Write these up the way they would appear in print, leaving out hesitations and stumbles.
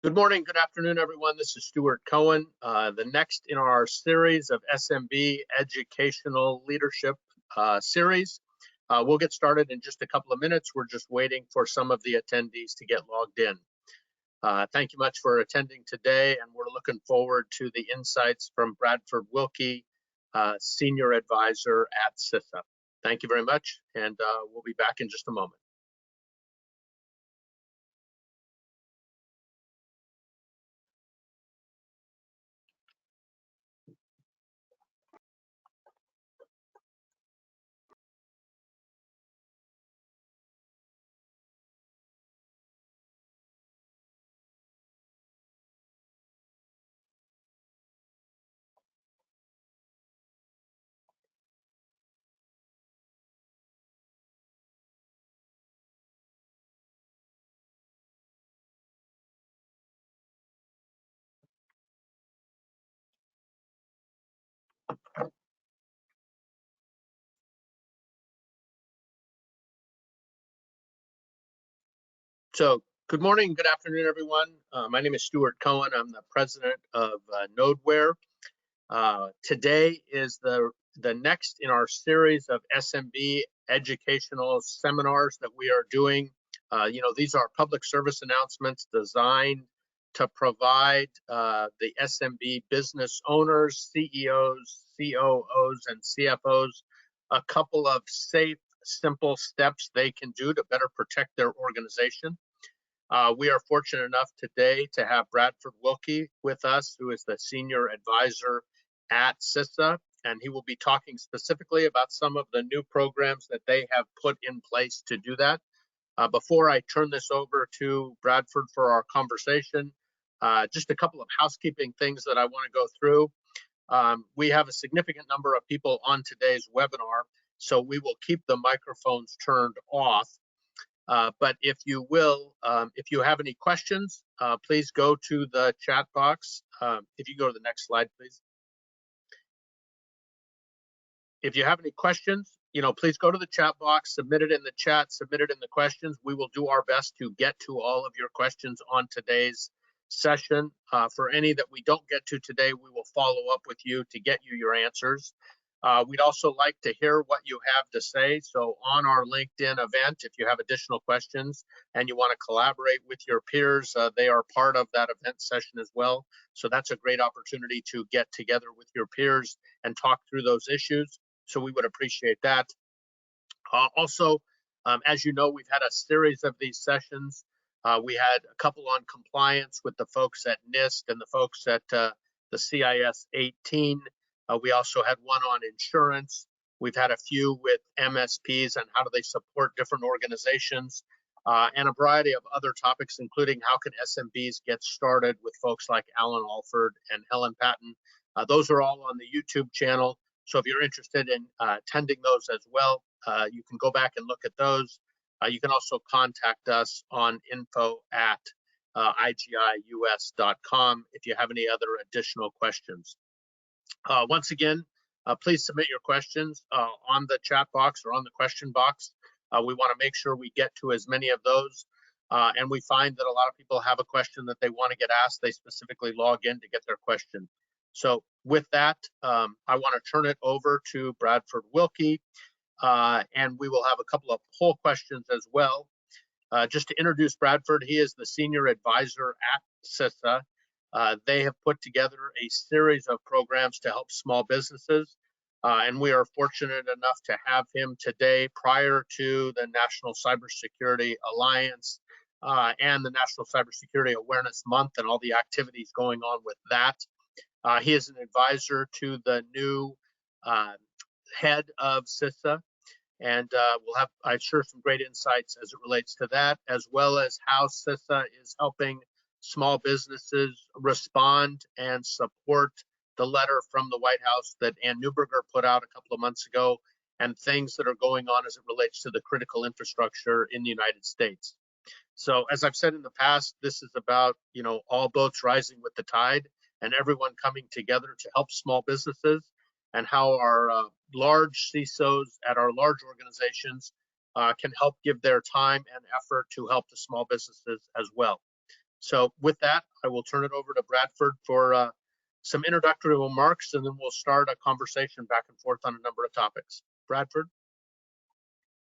Good morning, good afternoon, everyone. This is Stuart Cohen. The next in our series of SMB educational leadership series. We'll get started in just a couple of minutes. We're just waiting for some of the attendees to get logged in. Thank you much for attending today, and we're looking forward to the insights from Bradford Willke, Senior Advisor at CISA. Thank you very much, and we'll be back in just a moment. So good morning, good afternoon, everyone. My name is Stuart Cohen. I'm the president of Nodeware. Today is the next in our series of SMB educational seminars that we are doing. These are public service announcements designed to provide the SMB business owners, CEOs, COOs, and CFOs a couple of safe, simple steps they can do to better protect their organization. We are fortunate enough today to have Bradford Willke with us, who is the Senior Advisor at CISA, and he will be talking specifically about some of the new programs that they have put in place to do that. Before I turn this over to Bradford for our conversation, just a couple of housekeeping things that I want to go through. We have a significant number of people on today's webinar, so we will keep the microphones turned off. But if you will, if you have any questions, please go to the chat box. If you go to the next slide, please. If you have any questions, please go to the chat box, submit it in the chat, submit it in the questions. We will do our best to get to all of your questions on today's session. For any that we don't get to today, we will follow up with you to get you your answers. We'd also like to hear what you have to say. So on our LinkedIn event, if you have additional questions and you want to collaborate with your peers, they are part of that event session as well. So that's a great opportunity to get together with your peers and talk through those issues. So we would appreciate that. Also, as you know, we've had a series of these sessions. We had a couple on compliance with the folks at NIST and the folks at the CIS 18. We also had one on insurance. We've had a few with MSPs and how do they support different organizations, and a variety of other topics, including how can SMBs get started with folks like Alan Alford and Helen Patton. Those are all on the YouTube channel. So if you're interested in attending those as well, you can go back and look at those. You can also contact us on info@igius.com if you have any other additional questions. Once again, please submit your questions on the chat box or on the question box. We want to make sure we get to as many of those. And we find that a lot of people have a question that they want to get asked. They specifically log in to get their question. So with that, I want to turn it over to Bradford Willke, and we will have a couple of poll questions as well. Just to introduce Bradford, he is the Senior Advisor at CISA. They have put together a series of programs to help small businesses, and we are fortunate enough to have him today prior to the National Cybersecurity Alliance and the National Cybersecurity Awareness Month and all the activities going on with that. He is an advisor to the new head of CISA, and we'll have, I'm sure, some great insights as it relates to that, as well as how CISA is helping small businesses respond and support the letter from the White House that Ann Neuberger put out a couple of months ago, and things that are going on as it relates to the critical infrastructure in the United States. So as I've said in the past, this is about, all boats rising with the tide and everyone coming together to help small businesses, and how our large CISOs at our large organizations can help give their time and effort to help the small businesses as well. So with that, I will turn it over to Bradford for some introductory remarks, and then we'll start a conversation back and forth on a number of topics. Bradford.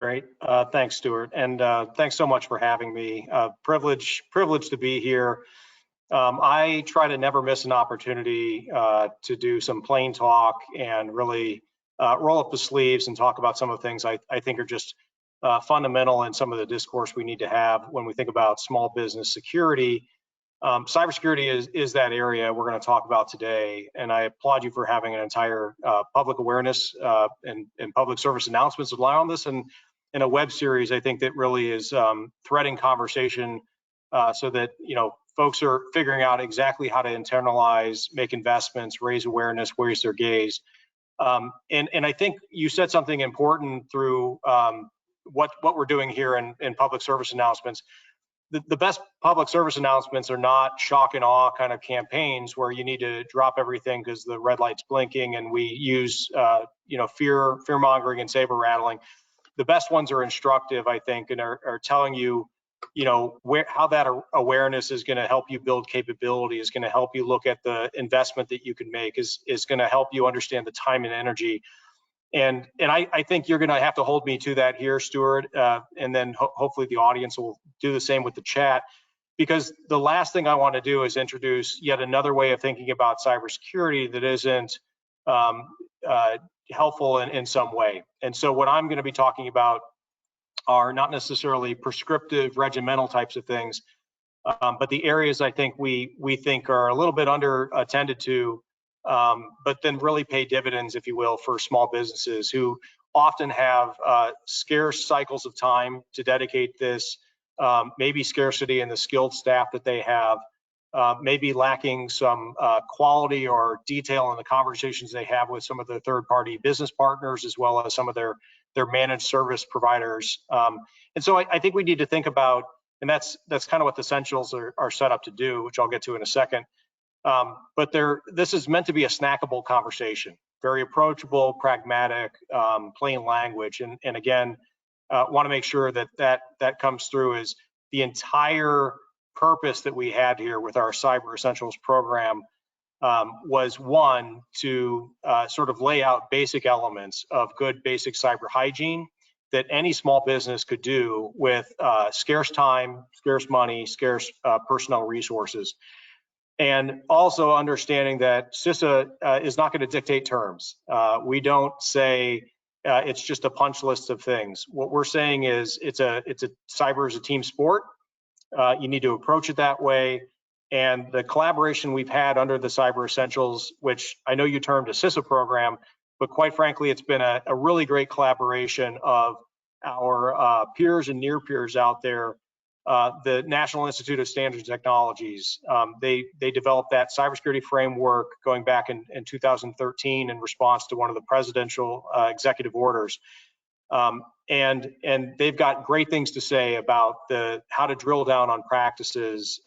Great. Thanks, Stuart. And thanks so much for having me. Privilege to be here. I try to never miss an opportunity to do some plain talk and really roll up the sleeves and talk about some of the things I think are just fundamental in some of the discourse we need to have when we think about small business security. Cybersecurity is that area we're going to talk about today, and I applaud you for having an entire public awareness and public service announcements on this, and in a web series I think that really is threading conversation so that folks are figuring out exactly how to internalize, make investments, raise awareness, raise their gaze. And I think you said something important through what we're doing here in public service announcements. The best public service announcements are not shock and awe kind of campaigns where you need to drop everything because the red light's blinking and we use fear mongering and saber rattling. The best ones are instructive, I think, and are telling you how that awareness is going to help you build capability, is going to help you look at the investment that you can make, is going to help you understand the time and energy. And I think you're going to have to hold me to that here, Stuart, and then hopefully the audience will do the same with the chat, because the last thing I want to do is introduce yet another way of thinking about cybersecurity that isn't helpful in some way. And so what I'm going to be talking about are not necessarily prescriptive, regimental types of things, but the areas I think we think are a little bit under attended to, but then really pay dividends, if you will, for small businesses who often have scarce cycles of time to dedicate this, maybe scarcity in the skilled staff that they have, maybe lacking some quality or detail in the conversations they have with some of the third-party business partners, as well as some of their managed service providers. And so I think we need to think about, and that's kind of what the Essentials are set up to do, which I'll get to in a second. But this is meant to be a snackable conversation, very approachable, pragmatic, plain language. And again, want to make sure that comes through as the entire purpose that we had here with our Cyber Essentials program was one, to sort of lay out basic elements of good basic cyber hygiene that any small business could do with scarce time, scarce money, scarce personnel resources. And also understanding that CISA is not going to dictate terms. We don't say it's just a punch list of things. What we're saying is cyber is a team sport. You need to approach it that way. And the collaboration we've had under the Cyber Essentials, which I know you termed a CISA program, but quite frankly, it's been a really great collaboration of our peers and near peers out there. The National Institute of Standards and Technologies, they developed that cybersecurity framework going back in 2013 in response to one of the presidential executive orders. And they've got great things to say about how to drill down on practices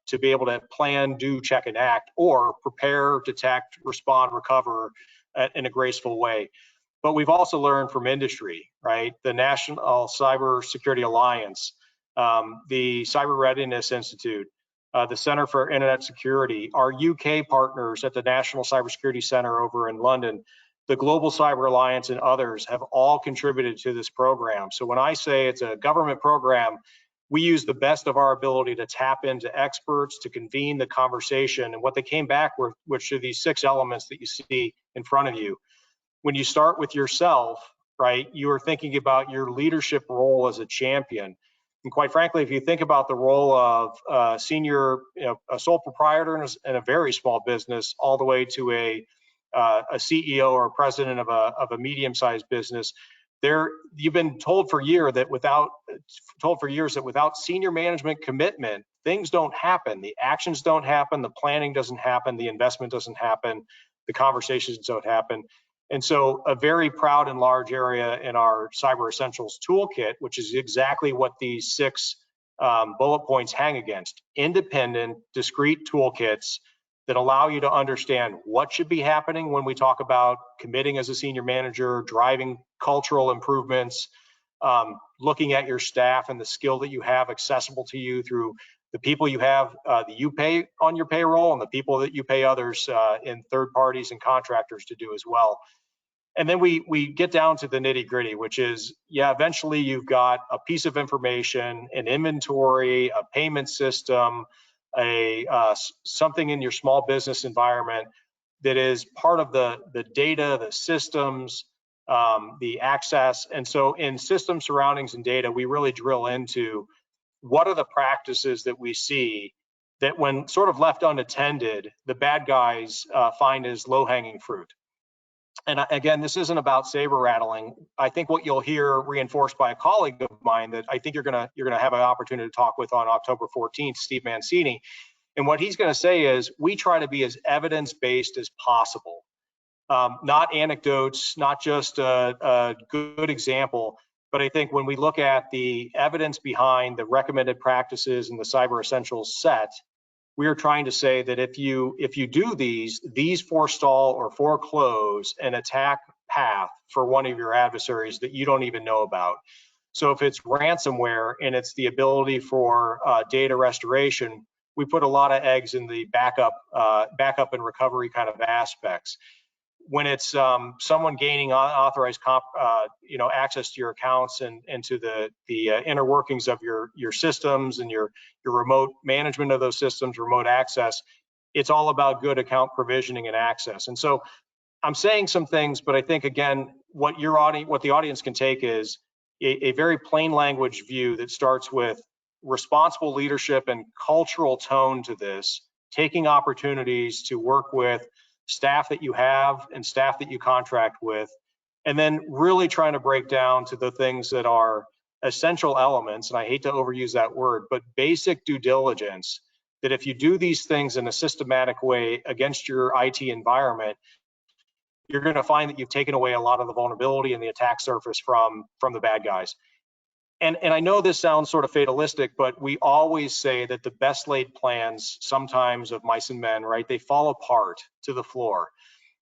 to be able to plan, do, check, and act, or prepare, detect, respond, recover in a graceful way. But we've also learned from industry, right? The National Cybersecurity Alliance, the Cyber Readiness Institute, the Center for Internet Security, our UK partners at the National Cybersecurity Center over in London, the Global Cyber Alliance, and others have all contributed to this program. So when I say it's a government program, we use the best of our ability to tap into experts, to convene the conversation. And what they came back with, which are these 6 elements that you see in front of you. When you start with yourself, right, you are thinking about your leadership role as a champion. And quite frankly, if you think about the role of a senior, a sole proprietor in a very small business, all the way to a CEO or president of a medium-sized business, you've been told for years that without senior management commitment, things don't happen. The actions don't happen. The planning doesn't happen. The investment doesn't happen. The conversations don't happen. And so a very proud and large area in our Cyber Essentials toolkit, which is exactly what these 6 bullet points hang against: independent, discrete toolkits that allow you to understand what should be happening when we talk about committing as a senior manager, driving cultural improvements, looking at your staff and the skill that you have accessible to you through the people you have that you pay on your payroll and the people that you pay others in third parties and contractors to do as well. And then we get down to the nitty gritty, which is, yeah, eventually you've got a piece of information, an inventory, a payment system, something in your small business environment that is part of the data, the systems, the access. And so in system surroundings and data, we really drill into what are the practices that we see that when sort of left unattended, the bad guys find as low-hanging fruit. And again, this isn't about saber rattling. I think what you'll hear reinforced by a colleague of mine that I think you're gonna have an opportunity to talk with on October 14th, Steve Mancini. And what he's gonna say is, we try to be as evidence-based as possible. Not anecdotes, not just a good example, but I think when we look at the evidence behind the recommended practices in the Cyber Essentials set, we are trying to say that if you do these forestall or foreclose an attack path for one of your adversaries that you don't even know about. So if it's ransomware and it's the ability for data restoration, we put a lot of eggs in the backup and recovery kind of aspects. When it's someone gaining unauthorized access to your accounts and to the inner workings of your systems and your remote management of those systems, remote access, it's all about good account provisioning and access. And so I'm saying some things, but I think again, what the audience can take is a very plain language view that starts with responsible leadership and cultural tone to this, taking opportunities to work with staff that you have and staff that you contract with, and then really trying to break down to the things that are essential elements, and I hate to overuse that word, but basic due diligence, that if you do these things in a systematic way against your IT environment, you're going to find that you've taken away a lot of the vulnerability and the attack surface from the bad guys. And I know this sounds sort of fatalistic, but we always say that the best laid plans, sometimes of mice and men, right, they fall apart to the floor.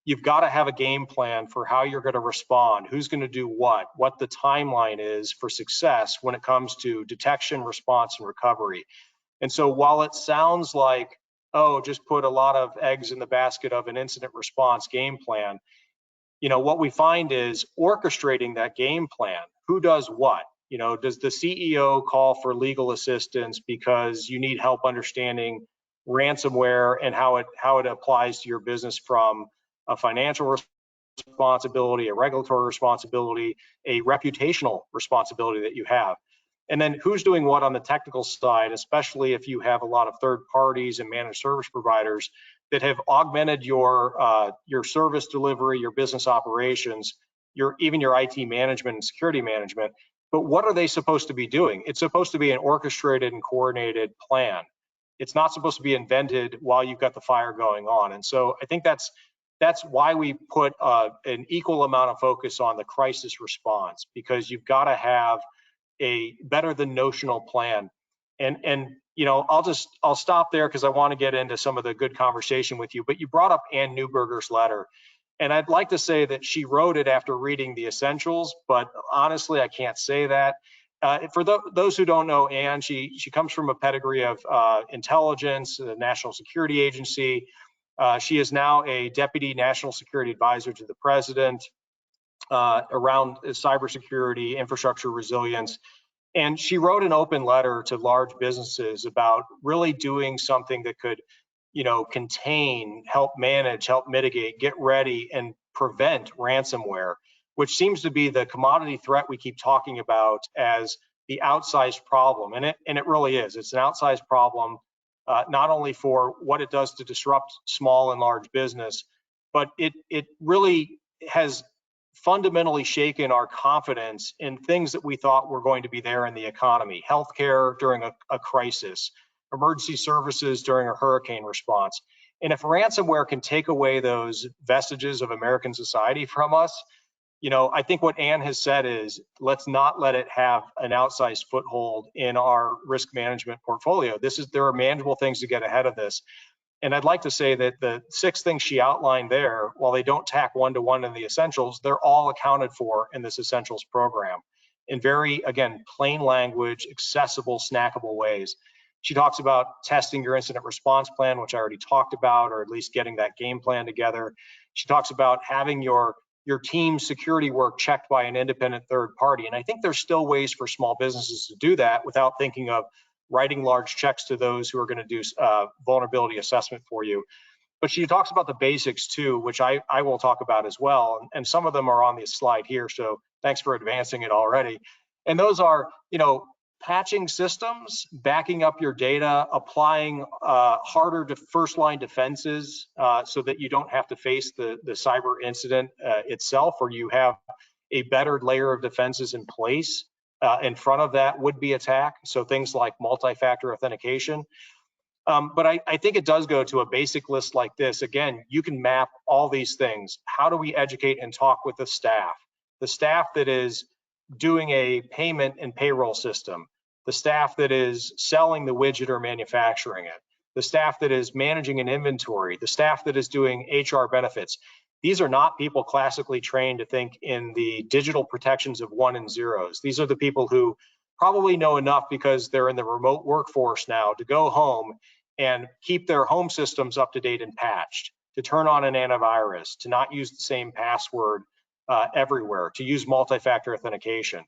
You've got to have a game plan for how you're going to respond, who's going to do what the timeline is for success when it comes to detection, response, and recovery. And so while it sounds like, oh, just put a lot of eggs in the basket of an incident response game plan, what we find is orchestrating that game plan. Who does what? Does the CEO call for legal assistance because you need help understanding ransomware and how it applies to your business from a financial responsibility, a regulatory responsibility, a reputational responsibility that you have? And then who's doing what on the technical side, especially if you have a lot of third parties and managed service providers that have augmented your service delivery, your business operations, even your IT management and security management. But what are they supposed to be doing? It's supposed to be an orchestrated and coordinated plan. It's not supposed to be invented while you've got the fire going on. And so I think that's why we put an equal amount of focus on the crisis response, because you've got to have a better than notional plan. And I'll stop there because I want to get into some of the good conversation with you. But you brought up Ann Neuberger's letter. And I'd like to say that she wrote it after reading the Essentials, but honestly, I can't say that. For those who don't know Ann, she comes from a pedigree of intelligence, the National Security Agency. She is now a Deputy National Security Advisor to the President around cybersecurity, infrastructure resilience. And she wrote an open letter to large businesses about really doing something that could contain, help manage, help mitigate, get ready, and prevent ransomware, which seems to be the commodity threat we keep talking about as the outsized problem. And it really is. It's an outsized problem, not only for what it does to disrupt small and large business, but it really has fundamentally shaken our confidence in things that we thought were going to be there in the economy: healthcare during a crisis, emergency services during a hurricane response. And if ransomware can take away those vestiges of American society from us, I think what Ann has said is, let's not let it have an outsized foothold in our risk management portfolio. There are manageable things to get ahead of this. And I'd like to say that the 6 things she outlined there, while they don't tack one-to-one in the Essentials, they're all accounted for in this Essentials program in very, again, plain language, accessible, snackable ways. She talks about testing your incident response plan, which I already talked about, or at least getting that game plan together. She talks about having your team security work checked by an independent third party. And I think there's still ways for small businesses to do that without thinking of writing large checks to those who are going to do vulnerability assessment for you. But she talks about the basics too, which I will talk about as well. And some of them are on this slide here. So thanks for advancing it already. And those are, patching systems, backing up your data, applying harder to first line defenses so that you don't have to face the cyber incident itself, or you have a better layer of defenses in place in front of that would-be attack. So things like multi-factor authentication. But I think it does go to a basic list like this. Again, you can map all these things. How do we educate and talk with the staff? The staff that is doing a payment and payroll system, the staff that is selling the widget or manufacturing it, the staff that is managing an inventory, the staff that is doing HR benefits. These are not people classically trained to think in the digital protections of 1 and 0s. These are the people who probably know enough because they're in the remote workforce now to go home and keep their home systems up to date and patched, to turn on an antivirus, to not use the same password everywhere, to use multi-factor authentication.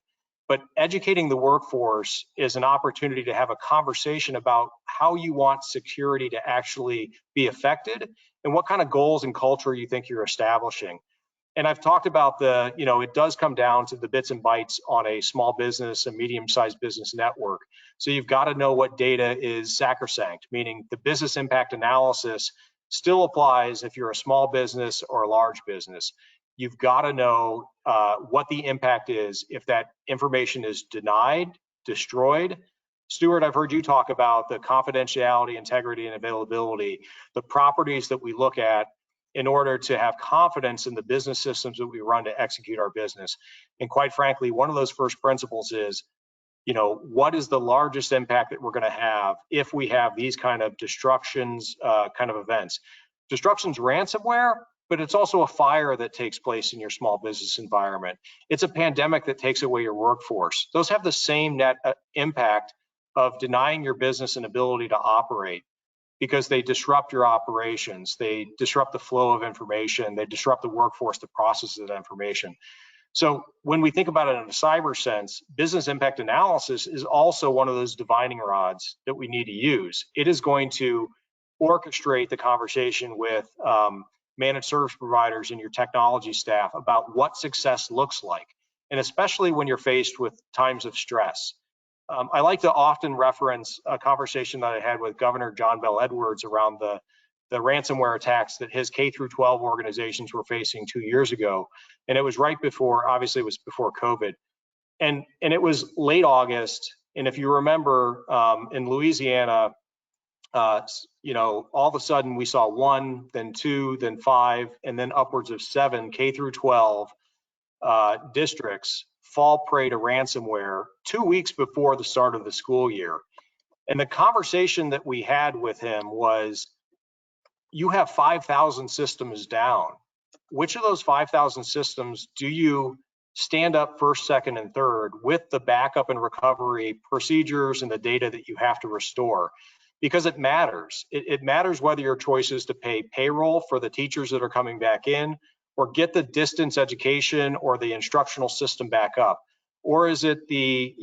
But educating the workforce is an opportunity to have a conversation about how you want security to actually be affected and what kind of goals and culture you think you're establishing. And I've talked about it does come down to the bits and bytes on a small business, a medium-sized business network. So you've got to know what data is sacrosanct, meaning the business impact analysis still applies if you're a small business or a large business. You've got to know what the impact is if that information is denied, destroyed. Stuart, I've heard you talk about the confidentiality, integrity, and availability, the properties that we look at in order to have confidence in the business systems that we run to execute our business. And quite frankly, one of those first principles is, what is the largest impact that we're going to have if we have these kind of destructions kind of events? Destruction's ransomware, but it's also a fire that takes place in your small business environment. It's a pandemic that takes away your workforce. Those have the same net impact of denying your business an ability to operate because they disrupt your operations, they disrupt the flow of information, they disrupt the workforce to process that information. So when we think about it in a cyber sense, business impact analysis is also one of those divining rods that we need to use. It is going to orchestrate the conversation with managed service providers and your technology staff about what success looks like, and especially when you're faced with times of stress. I like to often reference a conversation that I had with Governor John Bell Edwards around the ransomware attacks that his K through 12 organizations were facing 2 years ago. And it was right before, obviously it was before COVID. And it was late August. And if you remember in Louisiana, all of a sudden we saw 1, then 2, then 5, and then upwards of 7 K through 12 districts fall prey to ransomware 2 weeks before the start of the school year. And the conversation that we had with him was, you have 5,000 systems down. Which of those 5,000 systems do you stand up first, second, and third with the backup and recovery procedures and the data that you have to restore? Because it matters. It matters whether your choice is to pay payroll for the teachers that are coming back in, or get the distance education or the instructional system back up, or is it the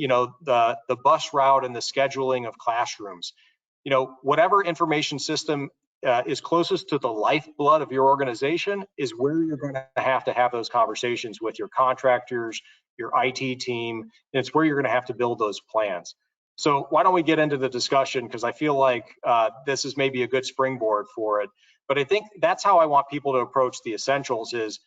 bus route and the scheduling of classrooms? Whatever information system is closest to the lifeblood of your organization is where you're going to have those conversations with your contractors, your IT team, and it's where you're going to have to build those plans. So why don't we get into the discussion, because I feel like this is maybe a good springboard for it. But I think that's how I want people to approach the essentials is,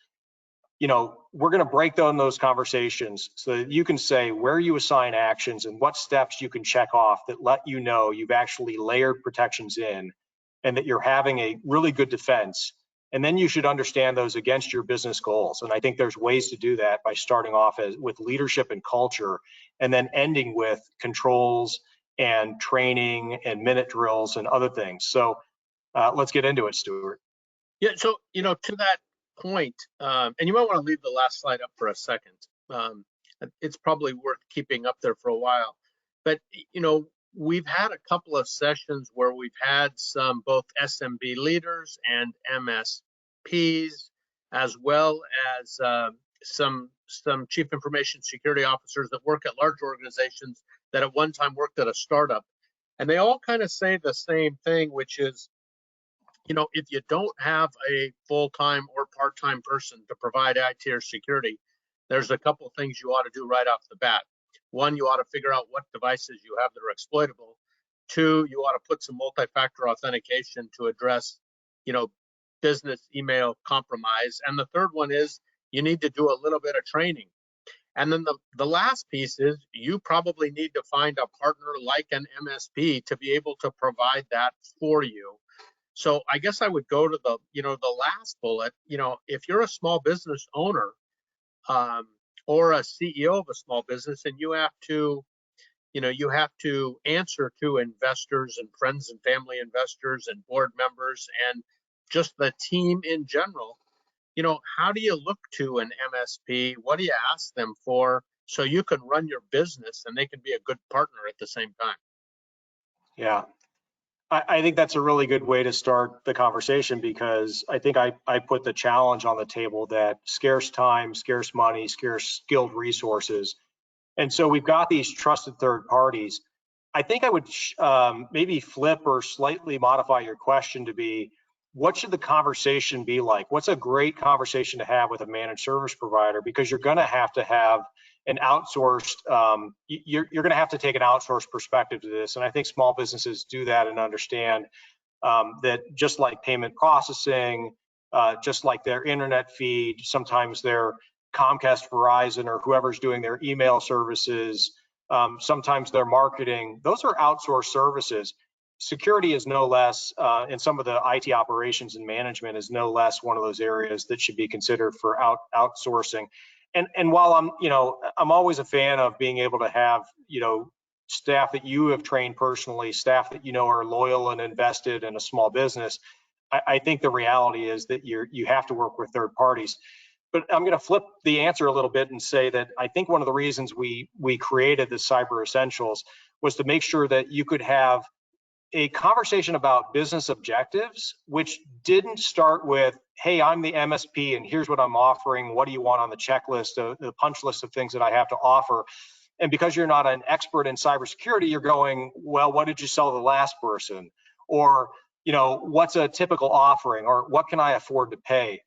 we're going to break down those conversations so that you can say where you assign actions and what steps you can check off that let you know you've actually layered protections in and that you're having a really good defense. And then you should understand those against your business goals. And I think there's ways to do that by starting off with leadership and culture, and then ending with controls and training and minute drills and other things. So let's get into it, Stuart. Yeah, so, to that point, and you might want to leave the last slide up for a second. It's probably worth keeping up there for a while. But, we've had a couple of sessions where we've had some both SMB leaders and MSPs, as well as some chief information security officers that work at large organizations that at one time worked at a startup. And they all kind of say the same thing, which is, you know, if you don't have a full-time or part-time person to provide IT or security, there's a couple of things you ought to do right off the bat. One, you ought to figure out what devices you have that are exploitable. Two, you ought to put some multi-factor authentication to address, you know, business email compromise. And the third one is you need to do a little bit of training. And then the last piece is you probably need to find a partner like an MSP to be able to provide that for you. So I guess I would go to the, you know, the last bullet. You know, if you're a small business owner or a CEO of a small business, and you have to, you know, you have to answer to investors and friends and family investors and board members and just the team in general, you know, how do you look to an MSP? What do you ask them for so you can run your business and they can be a good partner at the same time? Yeah, I think that's a really good way to start the conversation, because I think I put the challenge on the table that scarce time, scarce money, scarce skilled resources. And so we've got these trusted third parties. I think I would maybe flip or slightly modify your question to be, what should the conversation be like? What's a great conversation to have with a managed service provider? Because you're going to have an outsourced, you're going to have to take an outsourced perspective to this. And I think small businesses do that and understand that just like payment processing, just like their internet feed, sometimes their Comcast, Verizon, or whoever's doing their email services, sometimes their marketing, those are outsourced services. Security is no less, and some of the IT operations and management is no less one of those areas that should be considered for outsourcing. And while I'm always a fan of being able to have, staff that you have trained personally, staff that are loyal and invested in a small business, I think the reality is that you have to work with third parties. But I'm going to flip the answer a little bit and say that I think one of the reasons we created the Cyber Essentials was to make sure that you could have a conversation about business objectives, which didn't start with, hey, I'm the MSP and here's what I'm offering. What do you want on the checklist, the punch list of things that I have to offer? And because you're not an expert in cybersecurity, you're going, well, what did you sell the last person? Or, what's a typical offering? Or what can I afford to pay?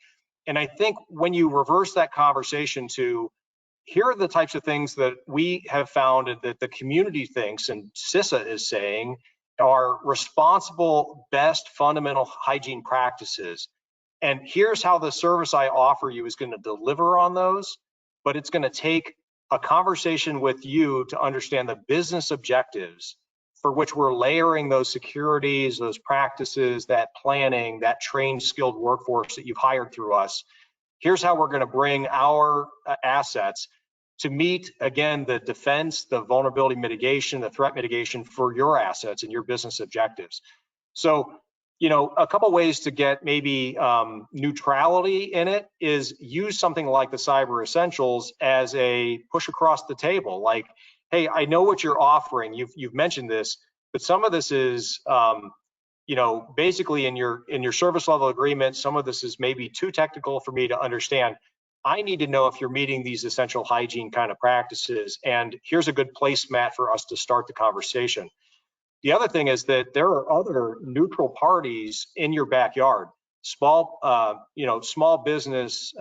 And I think when you reverse that conversation to, here are the types of things that we have found that the community thinks and CISA is saying are responsible, best fundamental hygiene practices. And here's how the service I offer you is going to deliver on those, but it's going to take a conversation with you to understand the business objectives for which we're layering those securities, those practices, that planning, that trained, skilled workforce that you've hired through us. Here's how we're going to bring our assets to meet, again, the defense, the vulnerability mitigation, the threat mitigation for your assets and your business objectives. So, a couple ways to get maybe neutrality in it is use something like the Cyber Essentials as a push across the table. Like, hey, I know what you're offering. You've mentioned this, but some of this is, basically in your service level agreement. Some of this is maybe too technical for me to understand. I need to know if you're meeting these essential hygiene kind of practices, and here's a good placemat for us to start the conversation. The other thing is that there are other neutral parties in your backyard, small business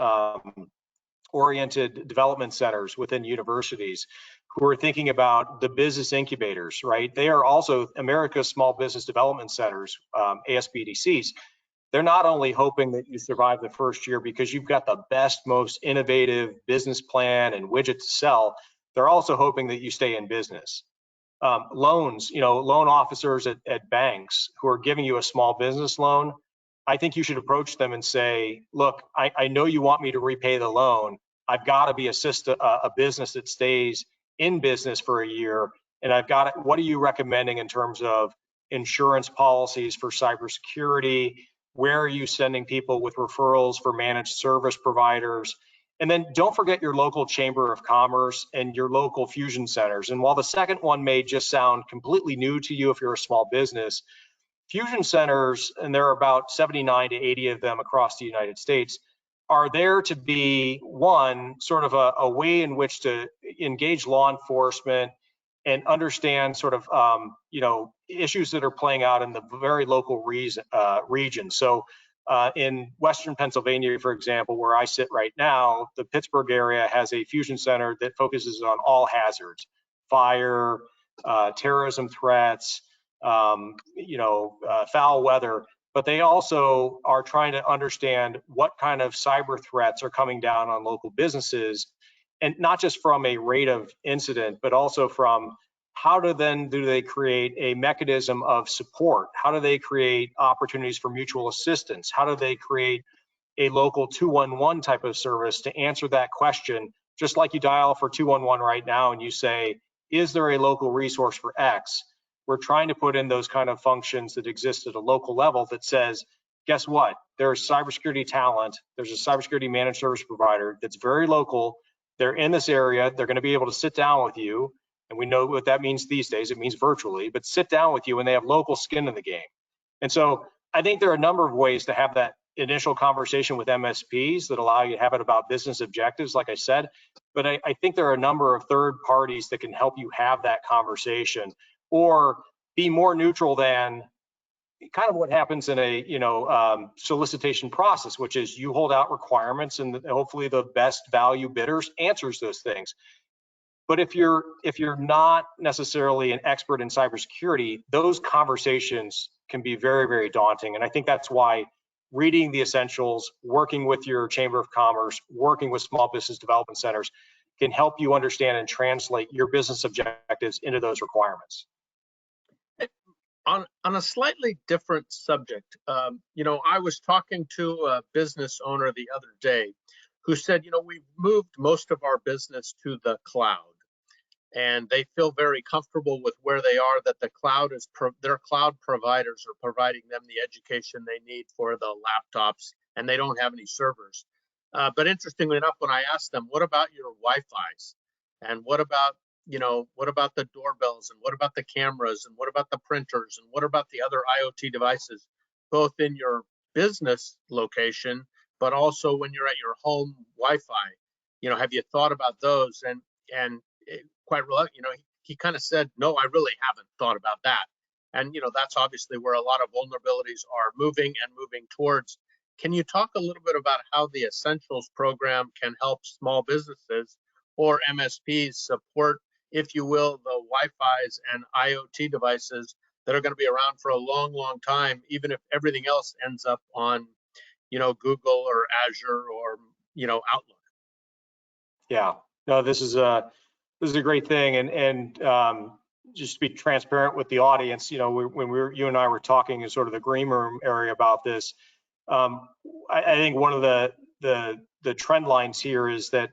oriented development centers within universities who are thinking about the business incubators, right? They are also America's Small Business Development Centers, ASBDCs. They're not only hoping that you survive the first year because you've got the best, most innovative business plan and widget to sell, they're also hoping that you stay in business. Loans, loan officers at banks who are giving you a small business loan, I think you should approach them and say, look, I know you want me to repay the loan. I've got to be a business that stays in business for a year. And what are you recommending in terms of insurance policies for cybersecurity? Where are you sending people with referrals for managed service providers? And then don't forget your local chamber of commerce and your local fusion centers. And while the second one may just sound completely new to you if you're a small business, fusion centers, and there are about 79 to 80 of them across the United States, are there to be, one, sort of a way in which to engage law enforcement and understand sort of issues that are playing out in the very local region. So in Western Pennsylvania, for example, where I sit right now, the Pittsburgh area has a fusion center that focuses on all hazards: fire, terrorism threats, foul weather. But they also are trying to understand what kind of cyber threats are coming down on local businesses, and not just from a rate of incident, but also from how do they create a mechanism of support? How do they create opportunities for mutual assistance? How do they create a local 211 type of service to answer that question? Just like you dial for 211 right now and you say, is there a local resource for X? We're trying to put in those kind of functions that exist at a local level that says, guess what? There's cybersecurity talent. There's a cybersecurity managed service provider that's very local. They're in this area. They're going to be able to sit down with you. And we know what that means these days. It means virtually, but sit down with you and they have local skin in the game. And so I think there are a number of ways to have that initial conversation with MSPs that allow you to have it about business objectives, like I said. But I think there are a number of third parties that can help you have that conversation, or be more neutral than kind of what happens in a solicitation process, which is you hold out requirements and hopefully the best value bidders answers those things. But if you're not necessarily an expert in cybersecurity, those conversations can be very, very daunting. And I think that's why reading the essentials, working with your Chamber of Commerce, working with small business development centers can help you understand and translate your business objectives into those requirements. On a slightly different subject, I was talking to a business owner the other day who said, we've moved most of our business to the cloud, and they feel very comfortable with where they are, that the cloud is, their cloud providers are providing them the education they need for the laptops, and they don't have any servers. But interestingly enough, when I asked them, what about your Wi-Fi's? And what about the doorbells, and what about the cameras, and what about the printers, and what about the other IoT devices, both in your business location, but also when you're at your home Wi-Fi? Have you thought about those? And quite reluctant, he kind of said, no, I really haven't thought about that. And that's obviously where a lot of vulnerabilities are moving towards. Can you talk a little bit about how the Essentials program can help small businesses or MSPs support, if you will, the Wi-Fi's and IoT devices that are going to be around for a long, long time, even if everything else ends up on, Google or Azure or, Outlook? Yeah, no, this is a great thing. And just to be transparent with the audience, when you and I were talking in sort of the green room area about this, I think one of the trend lines here is that,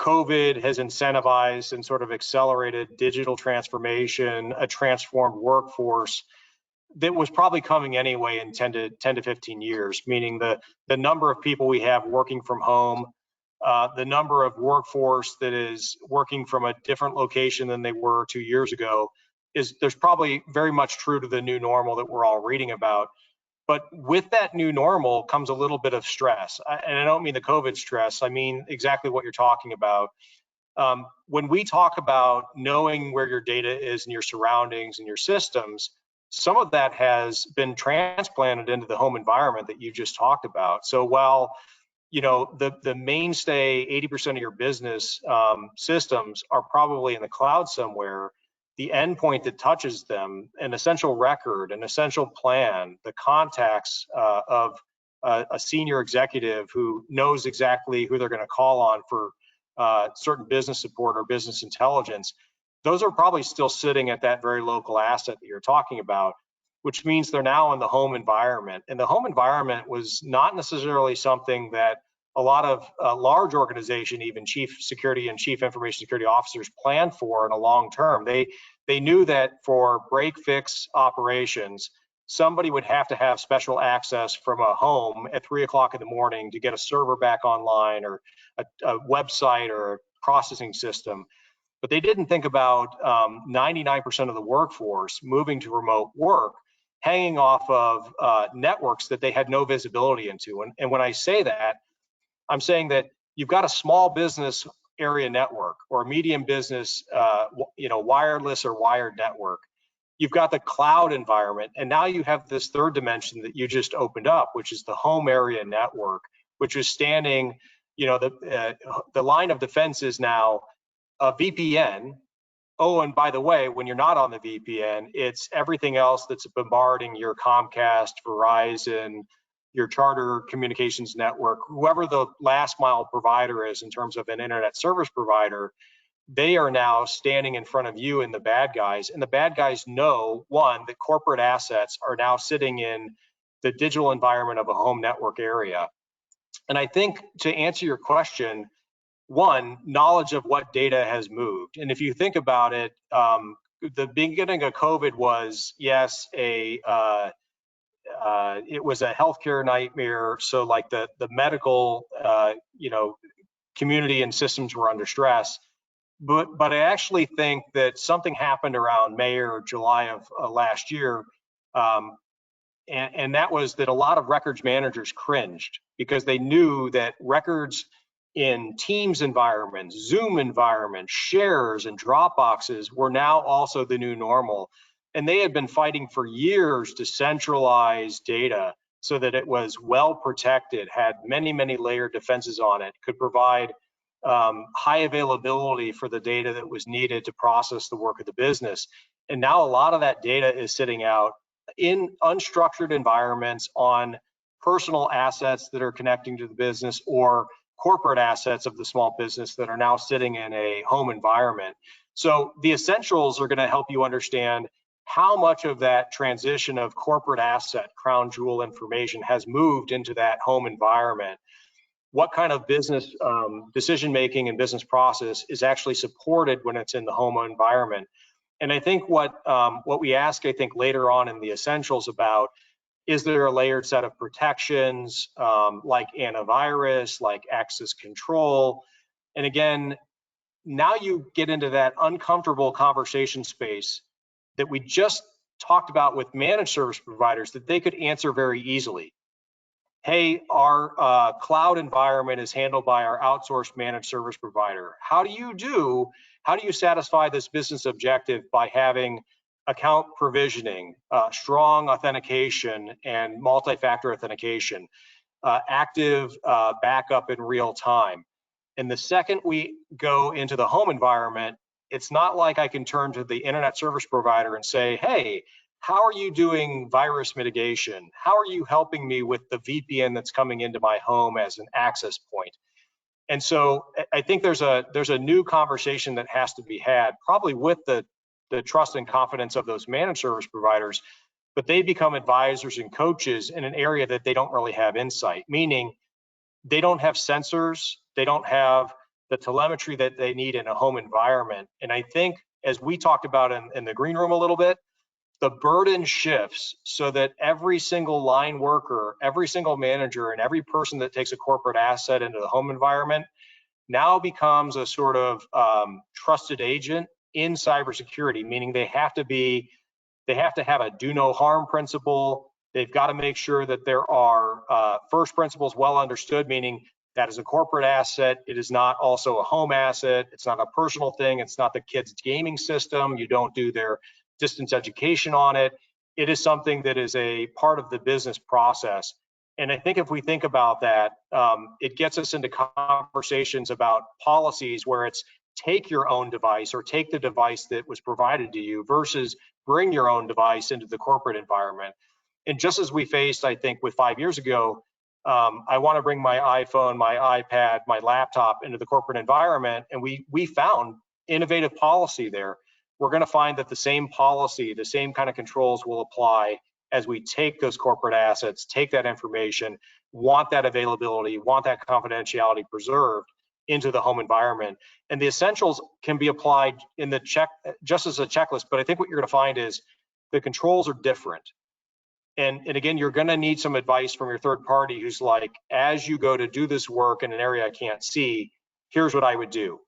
COVID has incentivized and sort of accelerated digital transformation, a transformed workforce that was probably coming anyway in 10 to 15 years, meaning the number of people we have working from home, the number of workforce that is working from a different location than they were 2 years ago there's probably very much true to the new normal that we're all reading about. But with that new normal comes a little bit of stress. And I don't mean the COVID stress, I mean exactly what you're talking about. When we talk about knowing where your data is and your surroundings and your systems, some of that has been transplanted into the home environment that you just talked about. So while the mainstay 80% of your business systems are probably in the cloud somewhere, the endpoint that touches them, an essential record, an essential plan, the contacts of a senior executive who knows exactly who they're going to call on for certain business support or business intelligence, those are probably still sitting at that very local asset that you're talking about, which means they're now in the home environment. And the home environment was not necessarily something that a lot of large organization, even chief security and chief information security officers, planned for in a long term. They knew that for break fix operations, somebody would have to have special access from a home at 3 o'clock in the morning to get a server back online, or a website or a processing system. But they didn't think about 99% of the workforce moving to remote work, hanging off of networks that they had no visibility into. And when I say that, I'm saying that you've got a small business area network or a medium business, wireless or wired network. You've got the cloud environment, and now you have this third dimension that you just opened up, which is the home area network, which is standing, the line of defense is now a VPN. Oh, and by the way, when you're not on the VPN, it's everything else that's bombarding your Comcast, Verizon, your Charter Communications Network, whoever the last mile provider is in terms of an internet service provider. They are now standing in front of you and the bad guys. And the bad guys know, one, that corporate assets are now sitting in the digital environment of a home network area. And I think, to answer your question, one, knowledge of what data has moved. And if you think about it, the beginning of COVID was, yes, it was a healthcare nightmare. So like the medical, community and systems were under stress. But I actually think that something happened around May or July of last year, and that was that a lot of records managers cringed because they knew that records in Teams environments, Zoom environments, shares, and Dropboxes were now also the new normal. And they had been fighting for years to centralize data so that it was well protected, had many, many layered defenses on it, could provide high availability for the data that was needed to process the work of the business. And now a lot of that data is sitting out in unstructured environments on personal assets that are connecting to the business, or corporate assets of the small business that are now sitting in a home environment. So the essentials are going to help you understand how much of that transition of corporate asset, crown jewel information, has moved into that home environment. What kind of business decision making and business process is actually supported when it's in the home environment? And I think what we ask, I think, later on in the essentials about, is there a layered set of protections like antivirus, like access control? And again, now you get into that uncomfortable conversation space that we just talked about with managed service providers that they could answer very easily. Hey, our cloud environment is handled by our outsourced managed service provider. How do you satisfy this business objective by having account provisioning, strong authentication and multi-factor authentication, active backup in real time? And the second we go into the home environment, it's not like I can turn to the internet service provider and say, hey, how are you doing virus mitigation? How are you helping me with the VPN that's coming into my home as an access point? And so I think there's a new conversation that has to be had, probably with the trust and confidence of those managed service providers, but they become advisors and coaches in an area that they don't really have insight, meaning they don't have sensors, they don't have the telemetry that they need in a home environment. And I think, as we talked about in the green room a little bit, the burden shifts so that every single line worker, every single manager, and every person that takes a corporate asset into the home environment now becomes a sort of trusted agent in cybersecurity, meaning they have to have a do no harm principle. They've got to make sure that there are first principles well understood, meaning that is a corporate asset. It is not also a home asset. It's not a personal thing. It's not the kid's gaming system. You don't do their distance education on it. It is something that is a part of the business process. And I think if we think about that, it gets us into conversations about policies where it's take your own device or take the device that was provided to you versus bring your own device into the corporate environment. And just as we faced, I think, with 5 years ago, I want to bring my iPhone, my iPad, my laptop into the corporate environment, and we found innovative policy there. We're going to find that the same policy, the same kind of controls will apply as we take those corporate assets, take that information, want that availability, want that confidentiality preserved into the home environment. And the essentials can be applied in the just as a checklist, but I think what you're going to find is the controls are different. And again, you're going to need some advice from your third party who's like, as you go to do this work in an area I can't see, here's what I would do.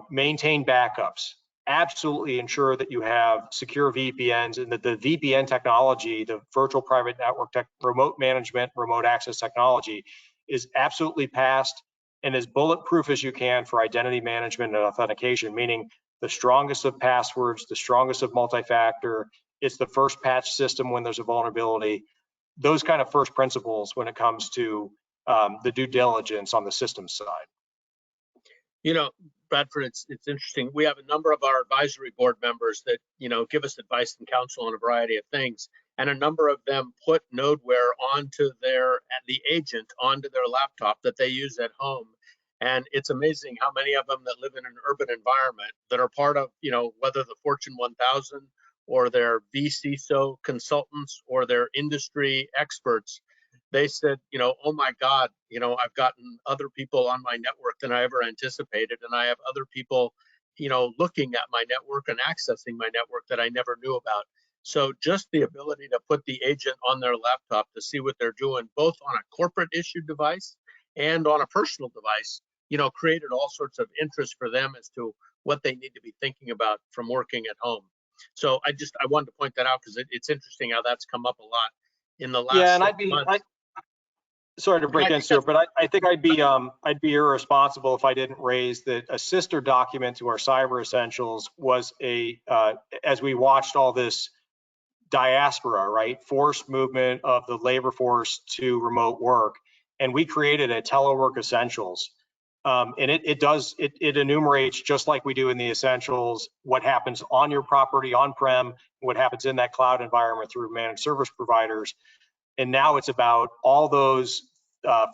Maintain backups. Absolutely ensure that you have secure VPNs and that the VPN technology, the virtual private network remote management, remote access technology is absolutely passed and as bulletproof as you can for identity management and authentication, meaning the strongest of passwords, the strongest of multi-factor. It's the first patch system when there's a vulnerability. Those kind of first principles when it comes to the due diligence on the system side. Bradford, it's interesting. We have a number of our advisory board members that, give us advice and counsel on a variety of things. And a number of them put Nodeware onto the agent onto their laptop that they use at home. And it's amazing how many of them that live in an urban environment that are part of, whether the Fortune 1000 or their vCISO consultants or their industry experts, they said, oh my God, I've gotten other people on my network than I ever anticipated. And I have other people, looking at my network and accessing my network that I never knew about. So just the ability to put the agent on their laptop to see what they're doing, both on a corporate issued device and on a personal device, created all sorts of interest for them as to what they need to be thinking about from working at home. So I wanted to point that out because it's interesting how that's come up a lot in the last 6 months. Sorry to break in, Stuart, but I think I'd be irresponsible if I didn't raise that a sister document to our Cyber Essentials was as we watched all this diaspora, right, forced movement of the labor force to remote work, and we created a Telework Essentials, and it enumerates, just like we do in the Essentials, what happens on your property on-prem, what happens in that cloud environment through managed service providers. And now it's about all those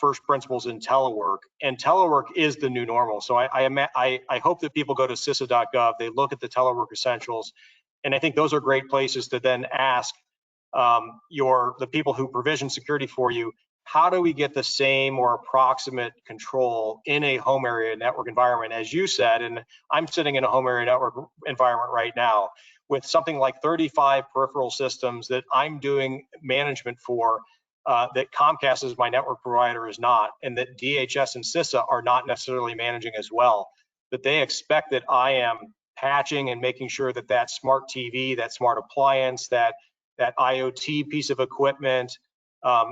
first principles in telework, and telework is the new normal. So I hope that people go to CISA.gov, they look at the Telework Essentials, and I think those are great places to then ask the people who provision security for you, how do we get the same or approximate control in a home area network environment, as you said, and I'm sitting in a home area network environment right now with something like 35 peripheral systems that I'm doing management for, that Comcast as my network provider is not, and that DHS and CISA are not necessarily managing as well. But they expect that I am patching and making sure that that smart TV, that smart appliance, that IoT piece of equipment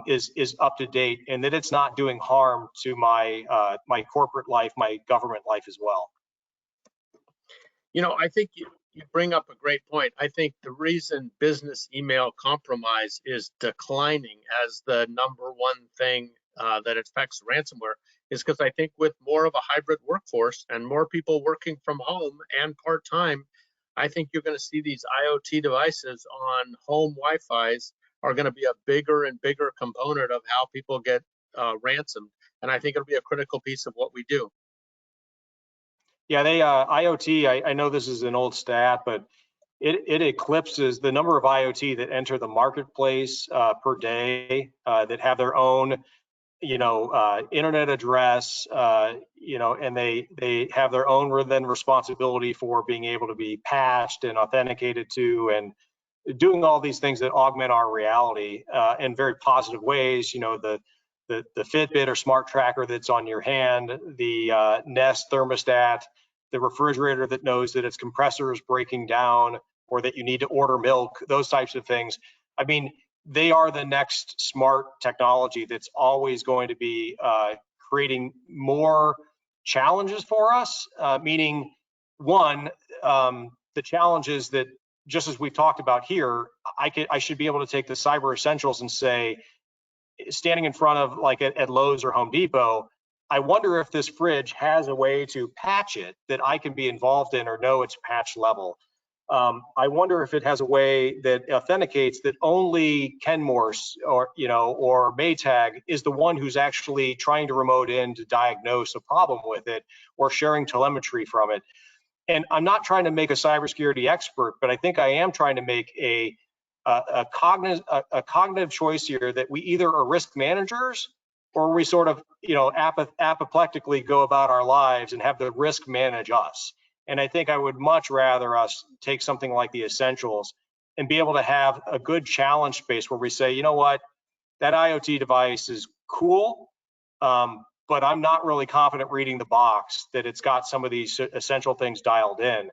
is up to date, and that it's not doing harm to my corporate life, my government life as well. I think you bring up a great point. I think the reason business email compromise is declining as the number one thing that affects ransomware is because I think with more of a hybrid workforce and more people working from home and part-time, I think you're going to see these IoT devices on home Wi-Fis are going to be a bigger and bigger component of how people get ransomed. And I think it'll be a critical piece of what we do. Yeah, IoT, I know this is an old stat, but it eclipses the number of IoT that enter the marketplace per day that have their own, internet address, and they have their own then responsibility for being able to be patched and authenticated to, and doing all these things that augment our reality in very positive ways. The Fitbit or smart tracker that's on your hand, the Nest thermostat, the refrigerator that knows that its compressor is breaking down or that you need to order milk, those types of things. I mean, they are the next smart technology that's always going to be creating more challenges for us, meaning one, the challenges that, just as we've talked about here, I should be able to take the Cyber Essentials and say, standing in front of, like at Lowe's or Home Depot, I wonder if this fridge has a way to patch it that I can be involved in or know its patch level. I wonder if it has a way that authenticates that only Kenmore or Maytag is the one who's actually trying to remote in to diagnose a problem with it or sharing telemetry from it. And I'm not trying to make a cybersecurity expert, but I think I am trying to make a cognitive choice here that we either are risk managers or we sort of, apoplectically go about our lives and have the risk manage us. And I think I would much rather us take something like the Essentials and be able to have a good challenge space where we say, you know what, that IoT device is cool, but I'm not really confident reading the box that it's got some of these essential things dialed in.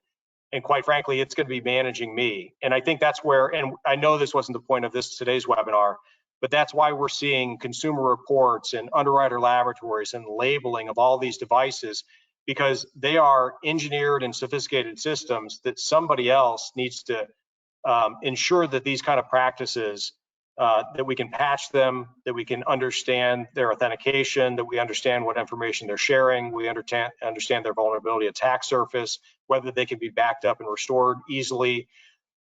And quite frankly, it's going to be managing me. And I think that's where, and I know this wasn't the point of today's webinar, but that's why we're seeing consumer reports and underwriter laboratories and labeling of all these devices, because they are engineered and sophisticated systems that somebody else needs to ensure that these kind of practices, that we can patch them, that we can understand their authentication, that we understand what information they're sharing, we understand their vulnerability attack surface, whether they can be backed up and restored easily.